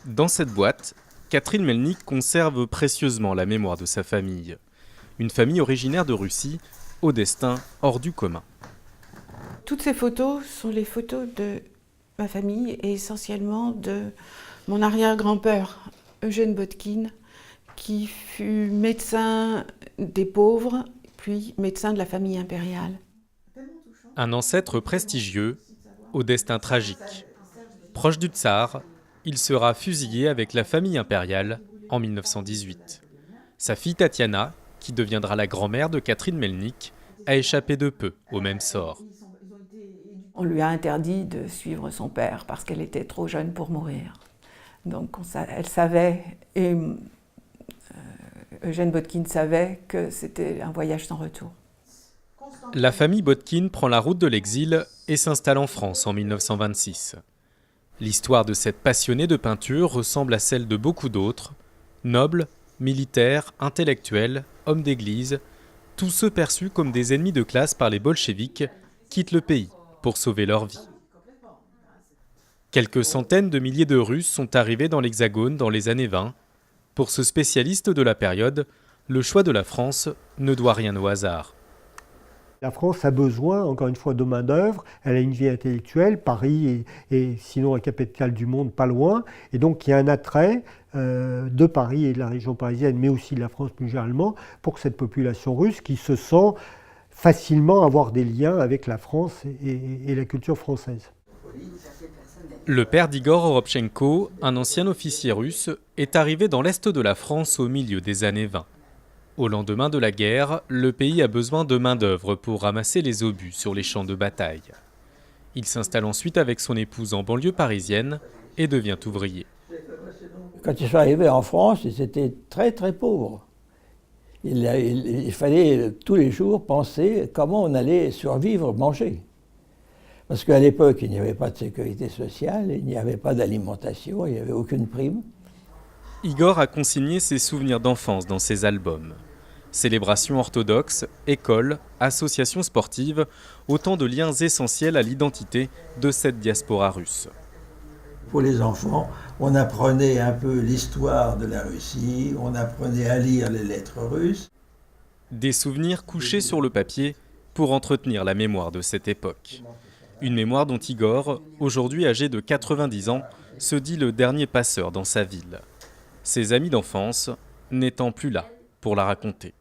Dans cette boîte, Catherine Melnik conserve précieusement la mémoire de sa famille. Une famille originaire de Russie, au destin hors du commun. Toutes ces photos sont les photos de ma famille et essentiellement de mon arrière-grand-père, Eugène Botkin, qui fut médecin des pauvres, puis médecin de la famille impériale. Un ancêtre prestigieux, au destin tragique. Proche du tsar, il sera fusillé avec la famille impériale en 1918. Sa fille Tatiana, qui deviendra la grand-mère de Catherine Melnik, a échappé de peu au même sort. On lui a interdit de suivre son père parce qu'elle était trop jeune pour mourir. Donc elle savait, et Eugène Botkin savait que c'était un voyage sans retour. La famille Botkin prend la route de l'exil et s'installe en France en 1926. L'histoire de cette passionnée de peinture ressemble à celle de beaucoup d'autres, nobles, militaires, intellectuels, hommes d'église, tous ceux perçus comme des ennemis de classe par les bolcheviks quittent le pays pour sauver leur vie. Quelques centaines de milliers de Russes sont arrivés dans l'Hexagone dans les années 20. Pour ce spécialiste de la période, le choix de la France ne doit rien au hasard. La France a besoin, encore une fois, de main-d'œuvre. Elle a une vie intellectuelle. Paris est sinon la capitale du monde, pas loin. Et donc, il y a un attrait de Paris et de la région parisienne, mais aussi de la France plus généralement, pour cette population russe qui se sent facilement avoir des liens avec la France et la culture française. Le père d'Igor Oropchenko, un ancien officier russe, est arrivé dans l'est de la France au milieu des années 20. Au lendemain de la guerre, le pays a besoin de main-d'œuvre pour ramasser les obus sur les champs de bataille. Il s'installe ensuite avec son épouse en banlieue parisienne et devient ouvrier. Quand ils sont arrivés en France, ils étaient très très pauvres. Il fallait tous les jours penser comment on allait survivre, manger. Parce qu'à l'époque, il n'y avait pas de sécurité sociale, il n'y avait pas d'alimentation, il n'y avait aucune prime. Igor a consigné ses souvenirs d'enfance dans ses albums. Célébrations orthodoxes, écoles, associations sportives, autant de liens essentiels à l'identité de cette diaspora russe. Pour les enfants, on apprenait un peu l'histoire de la Russie, on apprenait à lire les lettres russes. Des souvenirs couchés sur le papier pour entretenir la mémoire de cette époque. Une mémoire dont Igor, aujourd'hui âgé de 90 ans, se dit le dernier passeur dans sa ville. Ses amis d'enfance n'étant plus là pour la raconter.